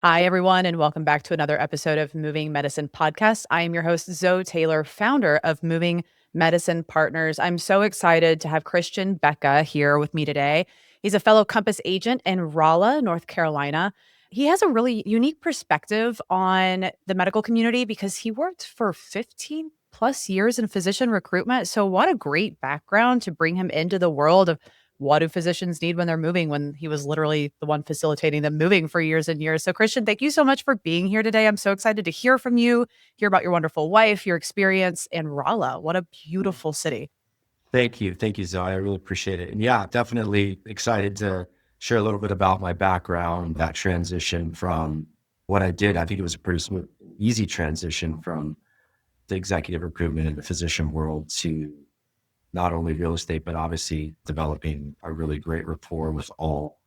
Hi, everyone, and welcome back to another episode of Moving Medicine Podcast. I am your host, Zoe Taylor, founder of Moving Medicine Partners. I'm so excited to have Christian Beca here with me today. He's a fellow Compass agent in Raleigh, North Carolina. He has a really unique perspective on the medical community because he worked for 15 plus years in physician recruitment. So, what a great background to bring him into the world of what do physicians need when they're moving when he was literally the one facilitating them moving for years and years. So, Christian, thank you so much for being here today. I'm so excited to hear from you, hear about your wonderful wife, your experience in Raleigh. What a beautiful city. Thank you. Thank you, Zoe. I really appreciate it. And yeah, definitely excited to share a little bit about my background, that transition from what I did. I think it was a pretty smooth, easy transition from the executive recruitment in the physician world to not only real estate, but obviously developing a really great rapport with all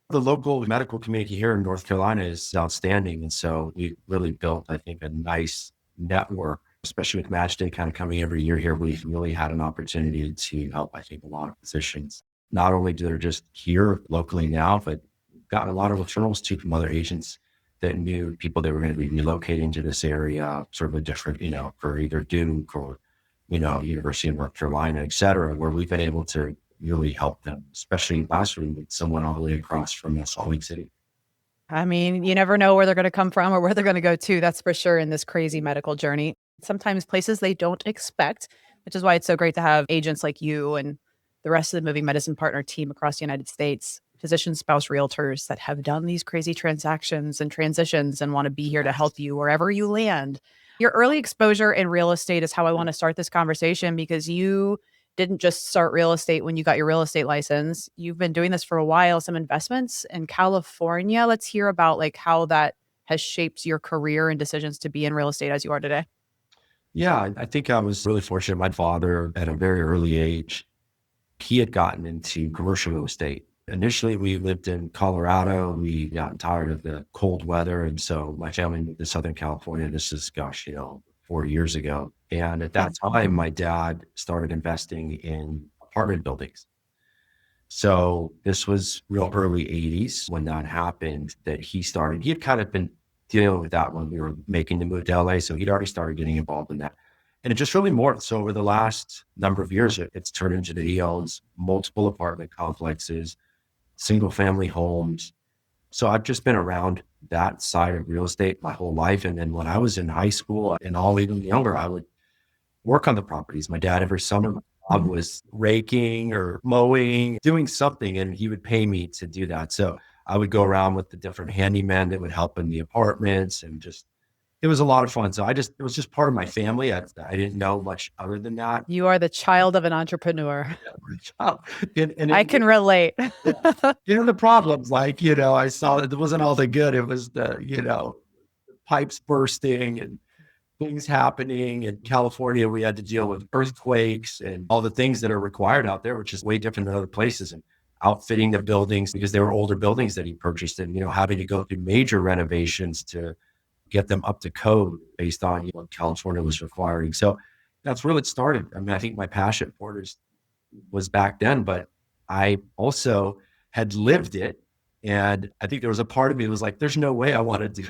the local medical community here in North Carolina is outstanding. And so we really built, I think, a nice network, especially with match day kind of coming every year here. We've really had an opportunity to help, I think, a lot of physicians. Not only do they're just here locally now, but gotten a lot of referrals too from other agents that knew people that were going to be relocating to this area, sort of a different, for either Duke or, University of North Carolina, et cetera, where we've been able to really help them, especially last week with someone all the way across from Salt Lake City. I mean, you never know where they're going to come from or where they're going to go to. That's for sure in this crazy medical journey. Sometimes places they don't expect, which is why it's so great to have agents like you and the rest of the Moving Medicine Partner team across the United States, physician spouse realtors that have done these crazy transactions and transitions and want to be here to help you wherever you land. Your early exposure in real estate is how I want to start this conversation because you didn't just start real estate when you got your real estate license. You've been doing this for a while, some investments in California. Let's hear about like how that has shaped your career and decisions to be in real estate as you are today. Yeah, I think I was really fortunate. My father, at a very early age, he had gotten into commercial real estate. Initially, we lived in Colorado. We got tired of the cold weather. And so my family moved to Southern California. This is, 4 years ago. And at that time, my dad started investing in apartment buildings. So this was real early 80s when that happened, that he had kind of been dealing with that when we were making the move to LA. So he'd already started getting involved in that. And it just really morphed. So over the last number of years, it's turned into that he owns multiple apartment complexes, single family homes. So I've just been around that side of real estate my whole life. And then when I was in high school and all even younger, I would work on the properties. My dad every summer I was raking or mowing, doing something, and he would pay me to do that. So I would go around with the different handymen that would help in the apartments and just, it was a lot of fun. So it was just part of my family. I didn't know much other than that. You are the child of an entrepreneur. Oh, I can relate. the problems, I saw it wasn't all the good. It was pipes bursting and things happening. In California, we had to deal with earthquakes and all the things that are required out there, which is way different than other places. And outfitting the buildings because they were older buildings that he purchased and, having to go through major renovations to get them up to code based on what California was requiring. So that's where it started. I mean, I think my passion for it was back then, but I also had lived it. And I think there was a part of me that was like, there's no way I want to do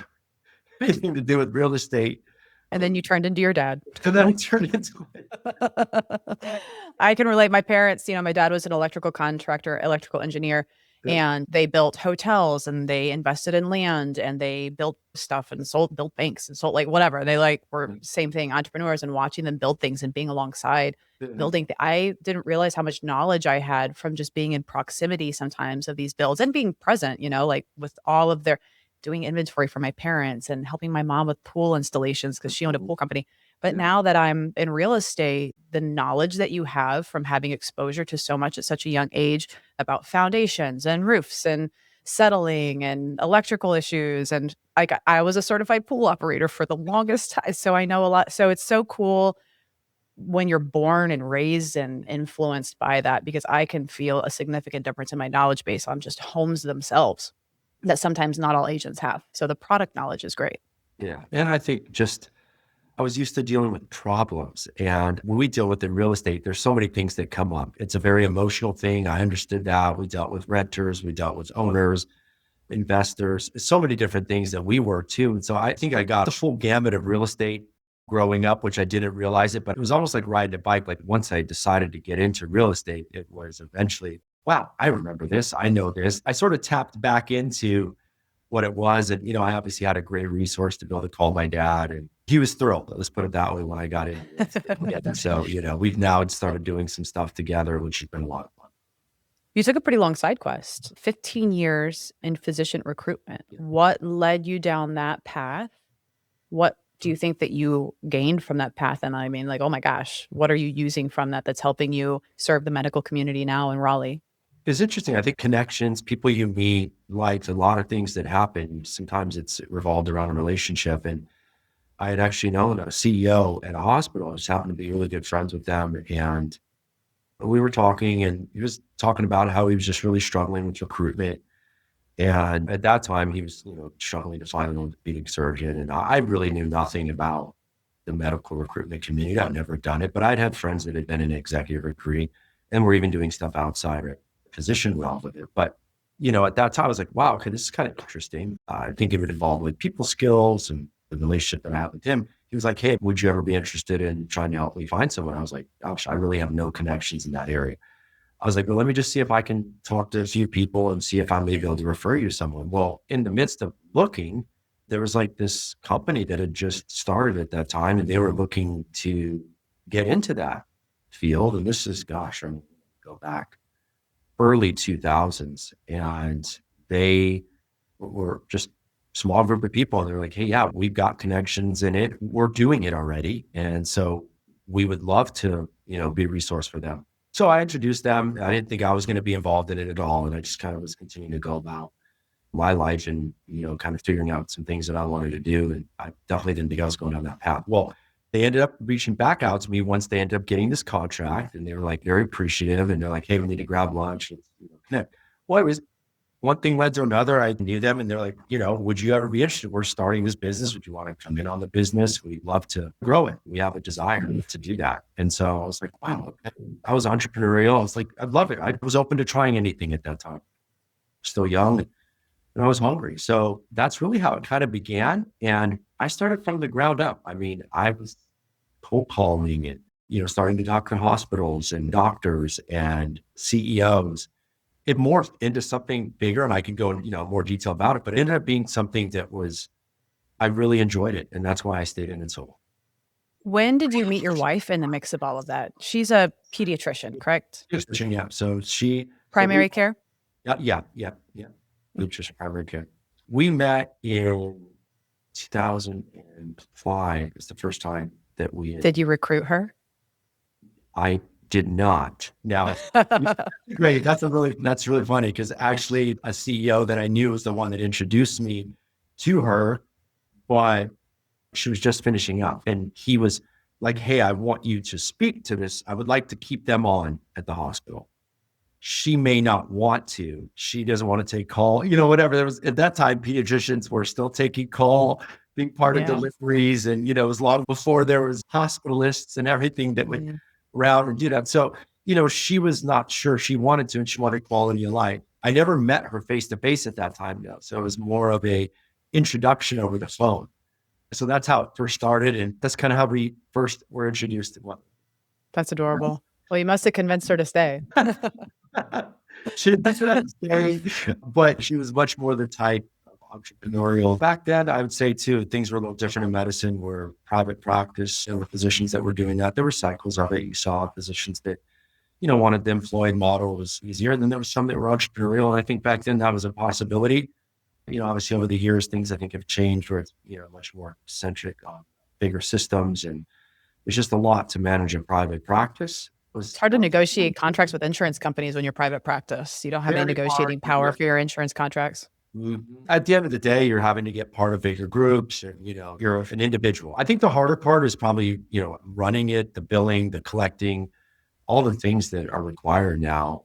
anything to do with real estate. And then you turned into your dad. And then I turned into it. I can relate. My parents, my dad was an electrical contractor, electrical engineer, and they built hotels and they invested in land and they built stuff and built banks and sold like whatever. They were same thing, entrepreneurs, and watching them build things and being alongside building. I didn't realize how much knowledge I had from just being in proximity sometimes of these builds and being present, like with all of their doing inventory for my parents and helping my mom with pool installations because she owned a pool company. But now that I'm in real estate, the knowledge that you have from having exposure to so much at such a young age about foundations and roofs and settling and electrical issues. And I was a certified pool operator for the longest time. So I know a lot. So it's so cool when you're born and raised and influenced by that, because I can feel a significant difference in my knowledge base on just homes themselves that sometimes not all agents have. So the product knowledge is great. Yeah. And I think I was used to dealing with problems. And when we deal with in real estate, there's so many things that come up. It's a very emotional thing. I understood that. We dealt with renters, we dealt with owners. investors, so many different things that we were too. And so I think I got the full gamut of real estate growing up, which I didn't realize it, but it was almost like riding a bike. Like once I decided to get into real estate, it was eventually, wow, I remember this. I know this. I sort of tapped back into what it was. And, I obviously had a great resource to be able to call my dad, and he was thrilled. Let's put it that way when I got in. And so, we've now started doing some stuff together, which has been a lot of fun. You took a pretty long side quest, 15 years in physician recruitment. What led you down that path? What do you think that you gained from that path? And I mean, like, oh my gosh, what are you using from that that's helping you serve the medical community now in Raleigh? It's interesting. I think connections, people you meet, like a lot of things that happen, sometimes it's revolved around a relationship. And I had actually known a CEO at a hospital. I just happened to be really good friends with them. And we were talking, and he was talking about how he was just really struggling with recruitment. And at that time, he was, struggling to find an orthopedic surgeon. And I really knew nothing about the medical recruitment community. I'd never done it, but I'd had friends that had been in executive recruiting and were even doing stuff outside of physician realm with it. But, at that time, I was like, wow, okay, this is kind of interesting. I think it would involve with people skills and the relationship that I had with him. He was like, hey, would you ever be interested in trying to help me find someone? I was like, gosh, I really have no connections in that area. I was like, well, let me just see if I can talk to a few people and see if I may be able to refer you to someone. Well, in the midst of looking, there was like this company that had just started at that time, and they were looking to get into that field. And this is, gosh, I'm go back early 2000s. And they were just small group of people. And they're like, hey, yeah, we've got connections in it. We're doing it already. And so we would love to, be a resource for them. So I introduced them. I didn't think I was going to be involved in it at all. And I just kind of was continuing to go about my life and, kind of figuring out some things that I wanted to do. And I definitely didn't think I was going down that path. Well, they ended up reaching back out to me once they ended up getting this contract, and they were like very appreciative. And they're like, hey, we need to grab lunch. Let's connect. Well, it was one thing led to another. I knew them, and they're like, would you ever be interested? We're starting this business. Would you want to come in on the business? We'd love to grow it. We have a desire to do that. And so I was like, wow, I was entrepreneurial. I was like, I'd love it. I was open to trying anything at that time. Still young, and I was hungry. So that's really how it kind of began. And I started from the ground up. I mean, I was cold calling and, starting to talk to hospitals and doctors and CEOs. It morphed into something bigger, and I can go in, more detail about it, but it ended up being something that I really enjoyed it. And that's why I stayed in it so long. When did you meet your wife in the mix of all of that? She's a pediatrician, correct? Yeah. So Primary care? Yeah. Nutrition, primary care. We met in 2005. It's the first time that Did you recruit her? I did not. Now, great. That's really funny, because actually a CEO that I knew was the one that introduced me to her, but she was just finishing up, and he was like, hey, I want you to speak to this. I would like to keep them on at the hospital. She may not want to. She doesn't want to take call, whatever. There was, at that time, pediatricians were still taking call, being part of deliveries. And, it was long before there was hospitalists and everything that would around and do that. So, she was not sure she wanted to, and she wanted quality of life. I never met her face to face at that time, though. So it was more of a introduction over the phone. So that's how it first started. And that's kind of how we first were introduced to one. That's adorable. Well, you must have convinced her to stay. She didn't stay, but she was much more the type of entrepreneurial. Back then, I would say too, things were a little different in medicine, where private practice, there were physicians that were doing that. There were cycles of it. You saw physicians that, wanted the employed model was easier. And then there was some that were entrepreneurial. And I think back then that was a possibility. Obviously over the years, things I think have changed, where it's, much more centric on bigger systems. And it's just a lot to manage in private practice. It's hard to negotiate contracts with insurance companies when you're private practice. You don't have any negotiating power for your insurance contracts. Mm-hmm. At the end of the day, you're having to get part of bigger groups, and, you're an individual. I think the harder part is probably, running it, the billing, the collecting, all the things that are required now.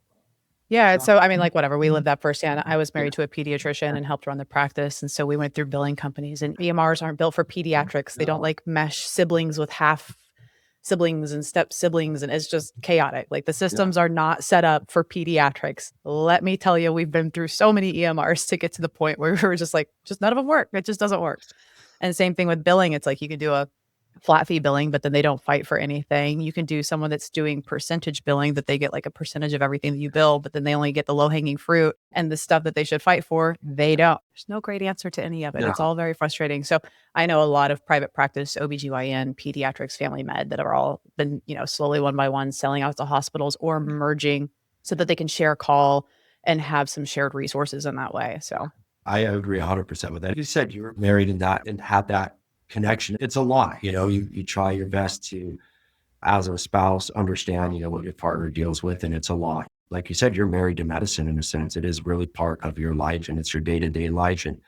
Yeah. So, I mean, like, whatever, we lived that firsthand. I was married to a pediatrician and helped run the practice. And so we went through billing companies, and EMRs aren't built for pediatrics. They don't like mesh siblings with half siblings and step siblings, and it's just chaotic. Like the Yeah. systems are not set up for pediatrics. Let me tell you, we've been through so many EMRs to get to the point where we were just like, just none of them work. It just doesn't work. And same thing with billing. It's like you can do a flat fee billing, but then they don't fight for anything. You can do someone that's doing percentage billing that they get like a percentage of everything that you bill, but then they only get the low hanging fruit, and the stuff that they should fight for, they don't. There's no great answer to any of it. Yeah. It's all very frustrating. So I know a lot of private practice, OBGYN, pediatrics, family med that are all been, slowly one by one selling out to hospitals or merging so that they can share call and have some shared resources in that way. So I agree 100% with that. You said you were married in that and had that connection. It's a lot, you try your best to, as a spouse, understand, what your partner deals with. And it's a lot. Like you said, you're married to medicine in a sense. It is really part of your life and it's your day-to-day life. And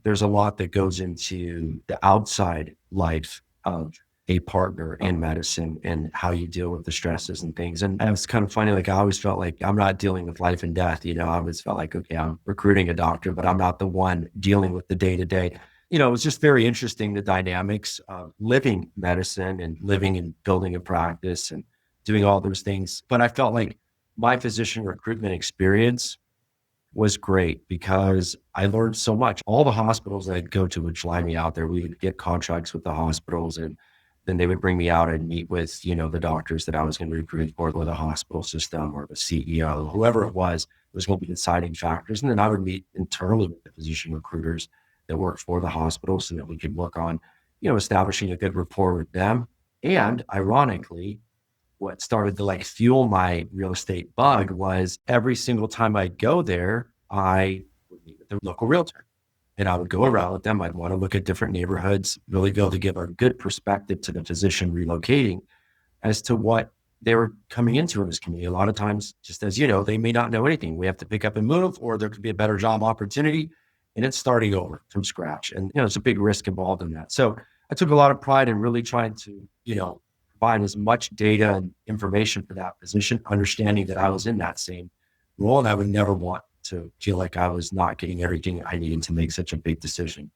there's a lot that goes into the outside life of a partner in medicine and how you deal with the stresses and things. And it was kind of funny. Like I always felt like I'm not dealing with life and death. I always felt like, okay, I'm recruiting a doctor, but I'm not the one dealing with the day to day. It was just very interesting, the dynamics of living medicine and living and building a practice and doing all those things. But I felt like my physician recruitment experience was great because I learned so much. All the hospitals that I'd go to would fly me out there. We would get contracts with the hospitals and then they would bring me out and meet with, the doctors that I was going to recruit for, or the hospital system or the CEO, whoever it was going to be deciding factors. And then I would meet internally with the physician recruiters that work for the hospital so that we could work on, establishing a good rapport with them. And ironically, what started to fuel my real estate bug was every single time I'd go there, I would meet with the local realtor and I would go around with them. I'd want to look at different neighborhoods, really be able to give a good perspective to the physician relocating as to what they were coming into in this community. A lot of times, just as they may not know anything. We have to pick up and move, or there could be a better job opportunity and it's starting over from scratch. And, there's a big risk involved in that. So I took a lot of pride in really trying to, provide as much data and information for that position, understanding that I was in that same role and I would never want to feel like I was not getting everything I needed to make such a big decision.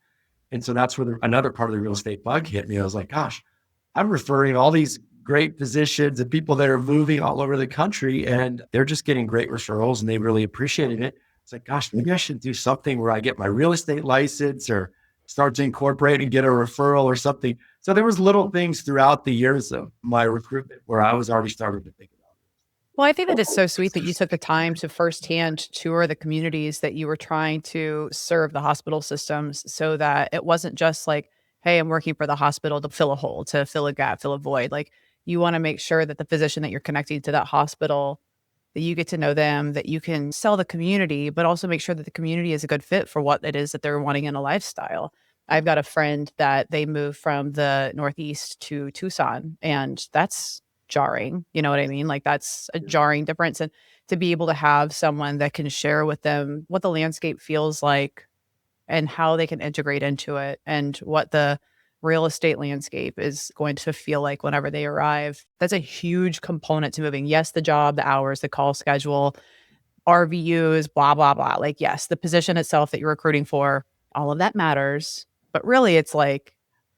And so that's where another part of the real estate bug hit me. I was like, gosh, I'm referring all these great physicians and people that are moving all over the country and they're just getting great referrals and they really appreciated it. It's like, gosh, maybe I should do something where I get my real estate license or start to incorporate and get a referral or something. So there was little things throughout the years of my recruitment where I was already starting to think about it. Well, I think that it's so sweet that you took the time to firsthand tour the communities that you were trying to serve the hospital systems so that it wasn't just like, hey, I'm working for the hospital to fill a hole, to fill a gap, fill a void. Like you want to make sure that the physician that you're connecting to that hospital, that you get to know them, that you can sell the community, but also make sure that the community is a good fit for what it is that they're wanting in a lifestyle. I've got a friend that they moved from the Northeast to Tucson, and that's jarring. You know what I mean? Like that's a jarring difference. And to be able to have someone that can share with them what the landscape feels like and how they can integrate into it and what the real estate landscape is going to feel like whenever they arrive. That's a huge component to moving. Yes, the job, the hours, the call schedule, RVUs, blah, blah, blah. Like, yes, the position itself that you're recruiting for, all of that matters. But really, it's like,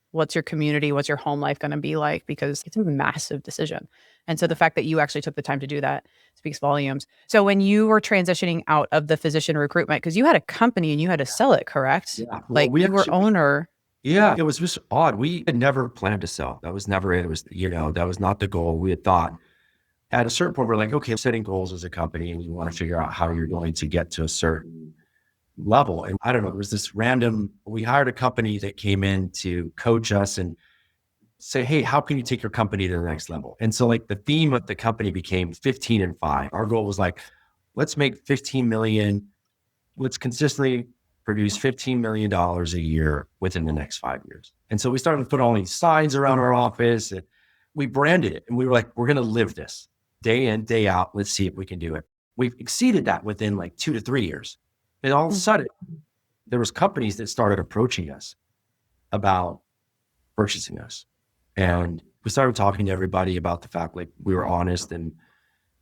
what's your community? What's your home life going to be like? Because it's a massive decision. And so the fact that you actually took the time to do that speaks volumes. So when you were transitioning out of the physician recruitment, because you had a company and you had to sell it, correct? Yeah. Well, Like you were owner. Yeah, it was just odd. We had never planned to sell. That was never it. It was, that was not the goal. We had thought at a certain point, we're like, okay, setting goals as a company and you want to figure out how you're going to get to a certain level. And I don't know, there was this we hired a company that came in to coach us and say, hey, how can you take your company to the next level? And so the theme of the company became 15 and 5. Our goal was let's make 15 million. Let's consistently produce $15 million a year within the next 5 years. And so we started to put all these signs around our office and we branded it. And we were like, we're going to live this day in, day out. Let's see if we can do it. We've exceeded that within 2 to 3 years. And all of a sudden, there was companies that started approaching us about purchasing us. And we started talking to everybody about the fact we were honest and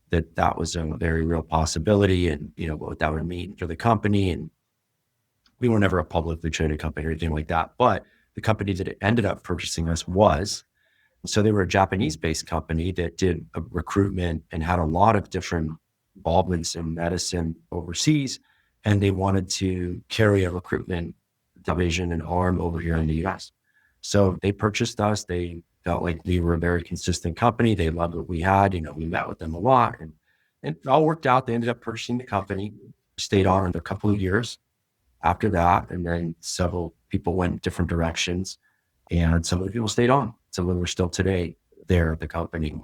that was a very real possibility and, what that would mean for the company. And we were never a publicly traded company or anything like that. But the company that ended up purchasing us was So they were a Japanese-based company that did a recruitment and had a lot of different involvements in medicine overseas. And they wanted to carry a recruitment division and arm over here in the US. So they purchased us. They felt like we were a very consistent company. They loved what we had. We met with them a lot and it all worked out. They ended up purchasing the company, stayed on in a couple of years after that. And then several people went different directions and some of the people stayed on. Some of them are still today there at the company,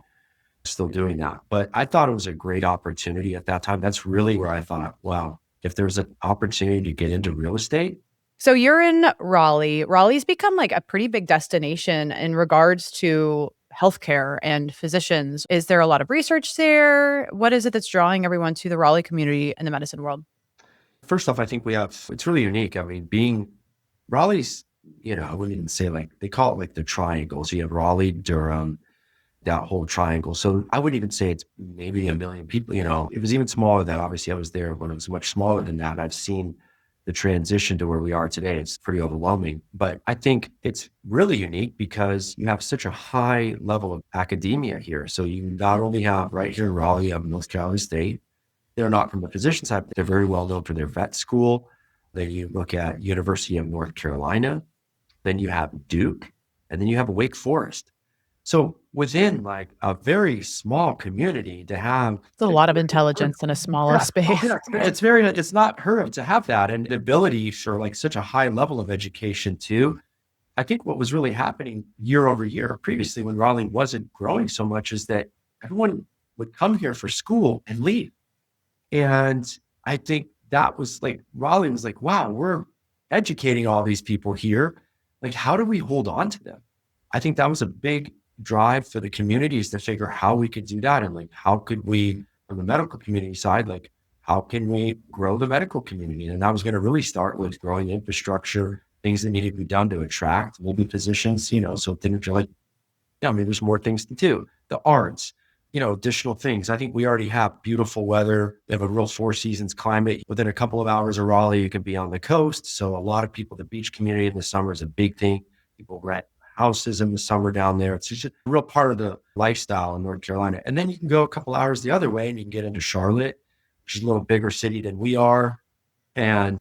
still doing that. But I thought it was a great opportunity at that time. That's really where I thought, wow, if there's an opportunity to get into real estate. So you're in Raleigh. Raleigh's become like a pretty big destination in regards to healthcare and physicians. Is there a lot of research there? What is it that's drawing everyone to the Raleigh community in the medicine world? First off, I think it's really unique. I mean, being Raleigh's, I wouldn't even say like, they call it like the triangle. So you have Raleigh, Durham, that whole triangle. So I wouldn't even say it's maybe a million people, it was even smaller than that. Obviously I was there when it was much smaller than that. I've seen the transition to where we are today. It's pretty overwhelming, but I think it's really unique because you have such a high level of academia here. So you not only have right here in Raleigh, you have North Carolina State. They're not from the physician side, but they're very well known for their vet school. Then you look at University of North Carolina, then you have Duke, and then you have Wake Forest. So within like a very small community to have It's a lot of intelligence in a smaller space. it's not heard of to have that and the ability for like such a high level of education too. I think what was really happening year over year previously when Raleigh wasn't growing so much is that everyone would come here for school and leave. And I think that was like, Raleigh was like, wow, we're educating all these people here. Like, how do we hold on to them? I think that was a big drive for the communities to figure how we could do that. And like, how could we, from the medical community side, like, how can we grow the medical community? And that was going to really start with growing infrastructure, things that needed to be done to attract maybe physicians, so things are like, yeah, I mean, there's more things to do. The arts, additional things. I think we already have beautiful weather. We have a real four seasons climate. Within a couple of hours of Raleigh, you can be on the coast. So a lot of people, the beach community in the summer is a big thing. People rent houses in the summer down there. It's just a real part of the lifestyle in North Carolina. And then you can go a couple hours the other way and you can get into Charlotte, which is a little bigger city than we are. And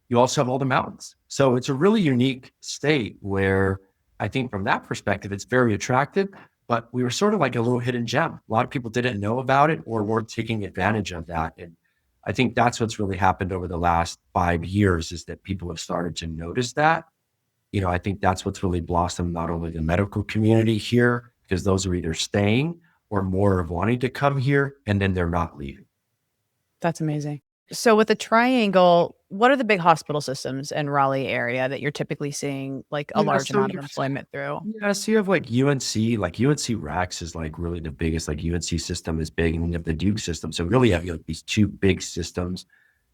you also have all the mountains. So it's a really unique state where I think from that perspective, it's very attractive, but we were sort of like a little hidden gem. A lot of people didn't know about it or weren't taking advantage of that. And I think that's what's really happened over the last 5 years is that people have started to notice that. I think that's what's really blossomed not only the medical community here, because those are either staying or more of wanting to come here and then they're not leaving. That's amazing. So with the triangle, what are the big hospital systems in Raleigh area that you're typically seeing like a large amount of employment through? Yeah, so you have like UNC Rex is like really the biggest, like UNC system is big and you have the Duke system. So really you have like these two big systems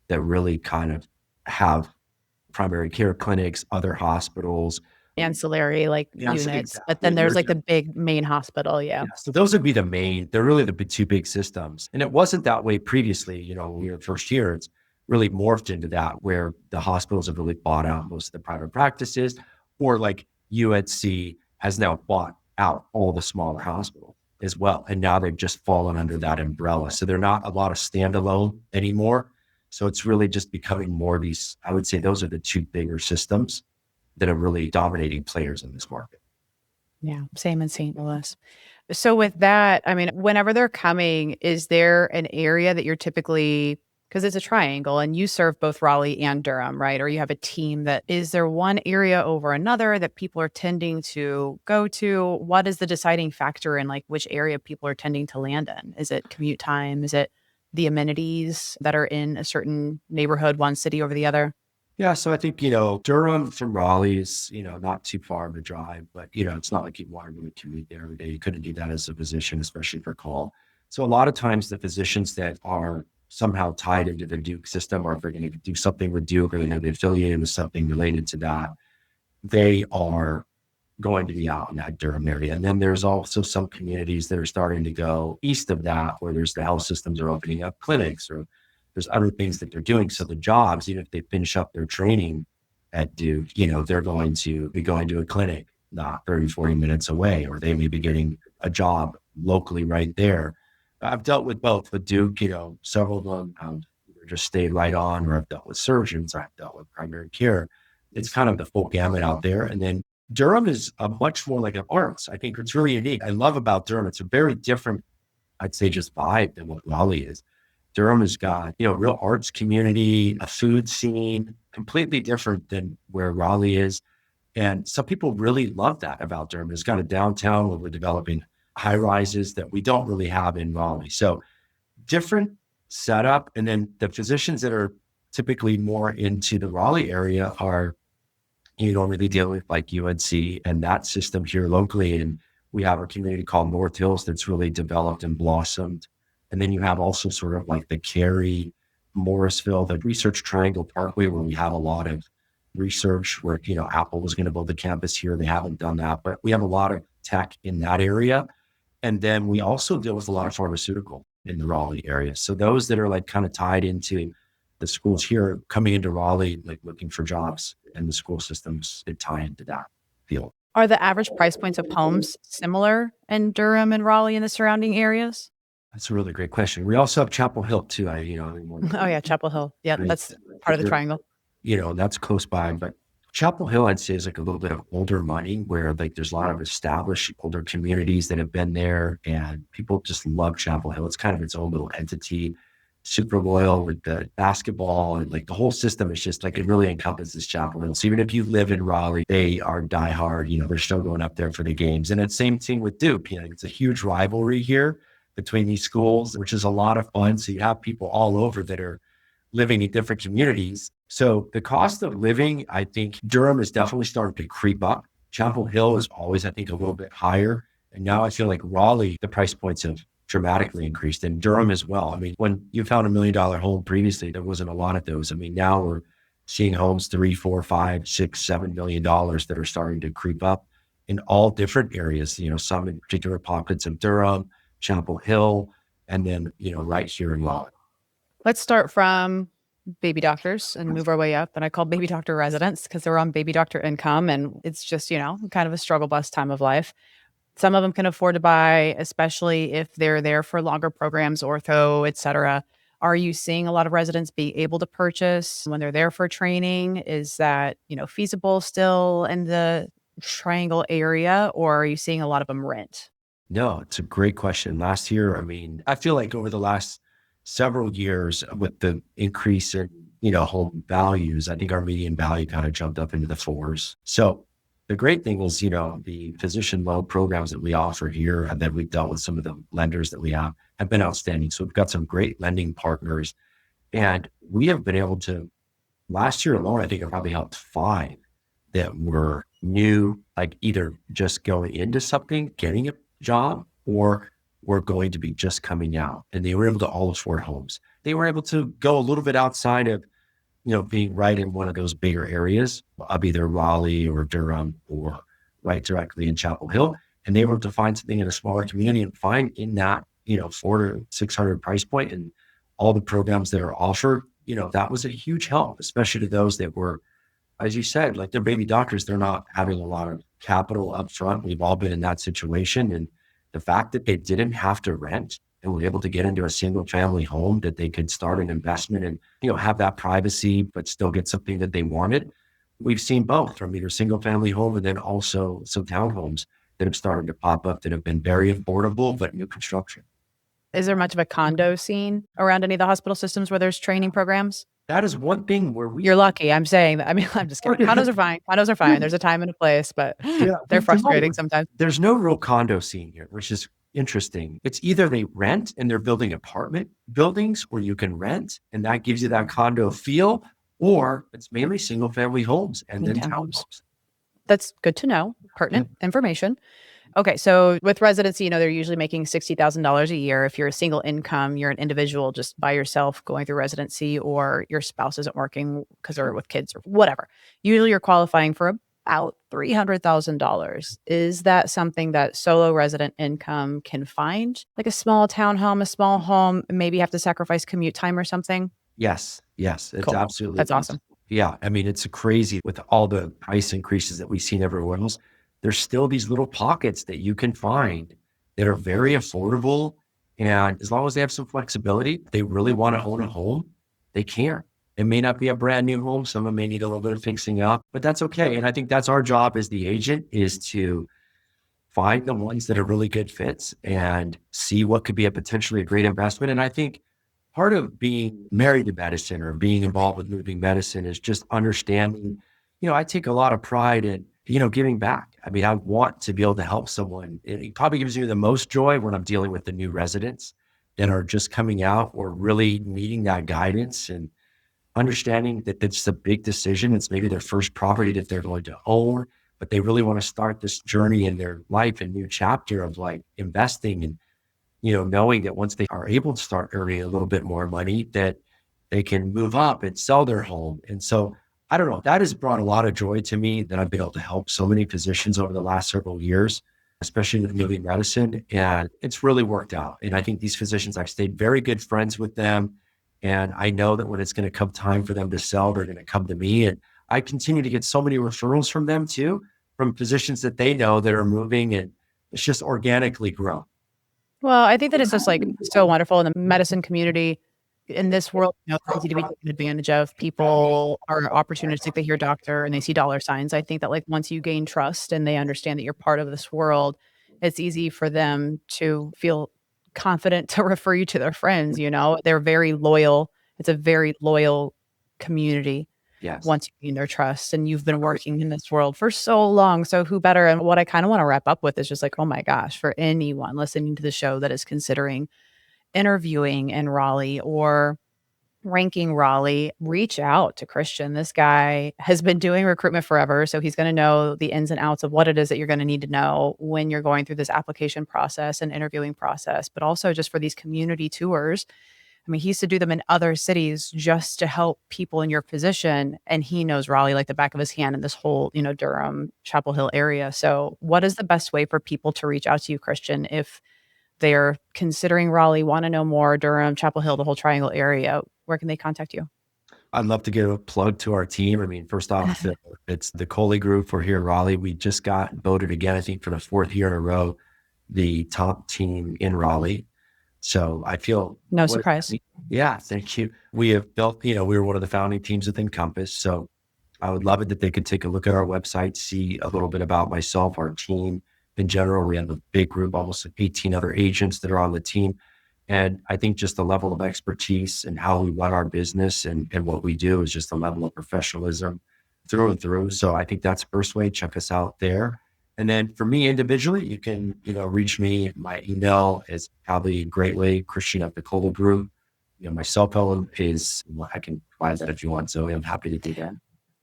that really kind of have primary care clinics, other hospitals. Ancillary like units, exactly. But then there's like the big main hospital. Yeah. So those would be they're really the two big systems. And it wasn't that way previously, when we were first year, it's really morphed into that where the hospitals have really bought out most of the private practices or like UNC has now bought out all the smaller hospitals as well. And now they've just fallen under that umbrella. So they're not a lot of standalone anymore. So it's really just becoming more of these, I would say those are the two bigger systems that are really dominating players in this market. Yeah. Same in St. Louis. So with that, I mean, whenever they're coming, is there an area that you're typically, because it's a triangle and you serve both Raleigh and Durham, right? Or you have a team is there one area over another that people are tending to go to? What is the deciding factor in like which area people are tending to land in? Is it commute time? Is it the amenities that are in a certain neighborhood, one city over the other? Yeah. So I think, Durham from Raleigh is, not too far of a drive, but, it's not like you want to commute there every day. You couldn't do that as a physician, especially for call. So a lot of times the physicians that are somehow tied into the Duke system, or if they're going to do something with Duke or they're going to be affiliated with something related to that, they are going to be out in that Durham area. And then there's also some communities that are starting to go east of that, where there's the health systems are opening up clinics or there's other things that they're doing. So the jobs, even if they finish up their training at Duke, they're going to be going to a clinic, not 30, 40 minutes away, or they may be getting a job locally right there. I've dealt with both. With Duke, several of them either just stayed right on, or I've dealt with surgeons, or I've dealt with primary care. It's kind of the full gamut out there. And then Durham is a much more like an arts. I think it's really unique. I love about Durham. It's a very different, I'd say, just vibe than what Raleigh is. Durham has got, real arts community, a food scene, completely different than where Raleigh is. And some people really love that about Durham. It's got a downtown where we're developing high rises that we don't really have in Raleigh. So different setup. And then the physicians that are typically more into the Raleigh area are, really deal with like UNC and that system here locally. And we have a community called North Hills that's really developed and blossomed. And then you have also sort of like the Cary, Morrisville, the Research Triangle Parkway, where we have a lot of research where, Apple was going to build a campus here. They haven't done that, but we have a lot of tech in that area. And then we also deal with a lot of pharmaceutical in the Raleigh area. So those that are like kind of tied into the schools here coming into Raleigh, like looking for jobs, and the school systems that tie into that field. Are the average price points of homes similar in Durham and Raleigh and the surrounding areas? That's a really great question. We also have Chapel Hill too. Oh yeah, Chapel Hill. Yeah, that's part of the triangle. That's close by, but Chapel Hill, I'd say, is like a little bit of older money where like there's a lot of established older communities that have been there, and people just love Chapel Hill. It's kind of its own little entity, super loyal with the basketball, and like the whole system is just like, it really encompasses Chapel Hill. So even if you live in Raleigh, they are diehard, they're still going up there for the games. And it's same thing with Duke. It's a huge rivalry here between these schools, which is a lot of fun. So you have people all over that are living in different communities. So the cost of living, I think Durham is definitely starting to creep up. Chapel Hill is always, I think, a little bit higher. And now I feel like Raleigh, the price points have dramatically increased, and Durham as well. I mean, when you found $1 million home previously, there wasn't a lot of those. I mean, now we're seeing homes 3, 4, 5, 6, $7 million that are starting to creep up in all different areas, some in particular pockets of Durham, Chapel Hill, and then, right here in Raleigh. Let's start from baby doctors and move our way up. And I call baby doctor residents because they're on baby doctor income. And it's just, kind of a struggle bus time of life. Some of them can afford to buy, especially if they're there for longer programs, ortho, et cetera. Are you seeing a lot of residents be able to purchase when they're there for training? Is that, feasible still in the triangle area, or are you seeing a lot of them rent? No, it's a great question. Last year, I feel like over the last several years with the increase in, home values, I think our median value kind of jumped up into the 4s. So the great thing is, the physician loan programs that we offer here and that we've dealt with some of the lenders that we have been outstanding. So we've got some great lending partners, and we have been able to, last year alone, I think I probably helped 5 that were new, like either just going into something, getting a job, or were going to be just coming out, and they were able to all afford homes. They were able to go a little bit outside of, being right in one of those bigger areas of either Raleigh or Durham or right directly in Chapel Hill. And they were able to find something in a smaller community and find in that, 400 to 600 price point and all the programs that are offered, that was a huge help, especially to those that were, as you said, like they're baby doctors. They're not having a lot of capital up front. We've all been in that situation. And the fact that they didn't have to rent and were able to get into a single family home, that they could start an investment and, have that privacy, but still get something that they wanted. We've seen both from either single family home and then also some townhomes that have started to pop up that have been very affordable, but new construction. Is there much of a condo scene around any of the hospital systems where there's training programs? That is one thing where You're lucky. I'm saying that. I'm just kidding. Condos are fine. Condos are fine. There's a time and a place, but they're frustrating sometimes. There's no real condo scene here, which is interesting. It's either they rent and they're building apartment buildings, or you can rent and that gives you that condo feel, or it's mainly single family homes and then townhomes. That's good to know. Pertinent information. Okay. So with residency, they're usually making $60,000 a year. If you're a single income, you're an individual just by yourself going through residency, or your spouse isn't working because they're with kids or whatever. Usually you're qualifying for about $300,000. Is that something that solo resident income can find? Like a small townhome, a small home, maybe have to sacrifice commute time or something? Yes. It's cool. Absolutely. That's awesome. Yeah. It's crazy with all the price increases that we've seen everywhere else. there's still these little pockets that you can find that are very affordable. And as long as they have some flexibility, they really want to own a home, they can. It may not be a brand new home. Some of them may need a little bit of fixing up, but that's okay. And I think that's our job as the agent, is to find the ones that are really good fits and see what could be a potentially a great investment. And I think part of being married to medicine or being involved with moving medicine is just understanding, I take a lot of pride in, giving back. I mean, I want to be able to help someone. It probably gives me the most joy when I'm dealing with the new residents that are just coming out or really needing that guidance and understanding that it's a big decision. It's maybe their first property that they're going to own, but they really want to start this journey in their life, a new chapter of like investing and, knowing that once they are able to start earning a little bit more money, that they can move up and sell their home. And so I don't know, that has brought a lot of joy to me that I've been able to help so many physicians over the last several years, especially with moving medicine. And it's really worked out. And I think these physicians, I've stayed very good friends with them. And I know that when it's going to come time for them to sell, they're going to come to me. And I continue to get so many referrals from them too, from physicians that they know that are moving, and it's just organically grown. Well, I think that it's just like so wonderful in the medicine community. In this world, it's easy to be taken advantage of. People are opportunistic. They hear doctor and they see dollar signs. I think that like once you gain trust and they understand that you're part of this world, it's easy for them to feel confident to refer you to their friends. They're very loyal. It's a very loyal community Yes. once you gain their trust, and you've been working in this world for so long. So who better? And what I kind of want to wrap up with is just like, oh my gosh, for anyone listening to the show that is considering interviewing in Raleigh or ranking Raleigh, reach out to Christian. This guy has been doing recruitment forever. So he's going to know the ins and outs of what it is that you're going to need to know when you're going through this application process and interviewing process, but also just for these community tours. I mean, he used to do them in other cities just to help people in your position. And he knows Raleigh like the back of his hand in this whole, Durham, Chapel Hill area. So what is the best way for people to reach out to you, Christian, if they're considering Raleigh, want to know more, Durham, Chapel Hill, the whole triangle area? Where can they contact you? I'd love to give a plug to our team. I mean, first off, it's the Coley Group. We're here in Raleigh. We just got voted again, I think for the fourth year in a row, the top team in Raleigh. So I feel No surprise. Yeah, thank you. We have built, we were one of the founding teams within Compass. So I would love it that they could take a look at our website, see a little bit about myself, our team in general. We have a big group, almost 18 other agents that are on the team. And I think just the level of expertise and how we run our business and what we do is just a level of professionalism through and through. So I think that's the first way. Check us out there. And then for me individually, you can, reach me. My email is probably a great way, Christian at the Condo Group. My cell phone is, I can provide that if you want. So I'm happy to do that.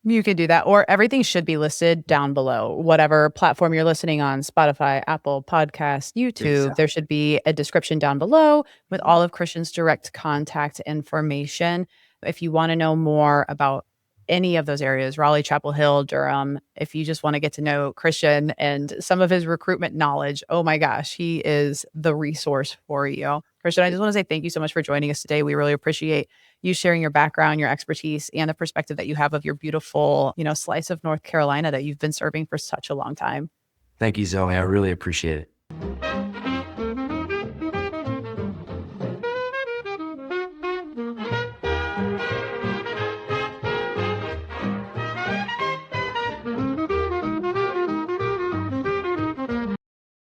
You can do that, or everything should be listed down below. Whatever platform you're listening on, Spotify, Apple Podcasts, YouTube, Exactly. there should be a description down below with all of Christian's direct contact information. If you want to know more about any of those areas, Raleigh, Chapel Hill, Durham, if you just want to get to know Christian and some of his recruitment knowledge, oh my gosh, he is the resource for you. Christian, I just want to say thank you so much for joining us today. We really appreciate you sharing your background, your expertise, and the perspective that you have of your beautiful, slice of North Carolina that you've been serving for such a long time. Thank you, Zoe. I really appreciate it.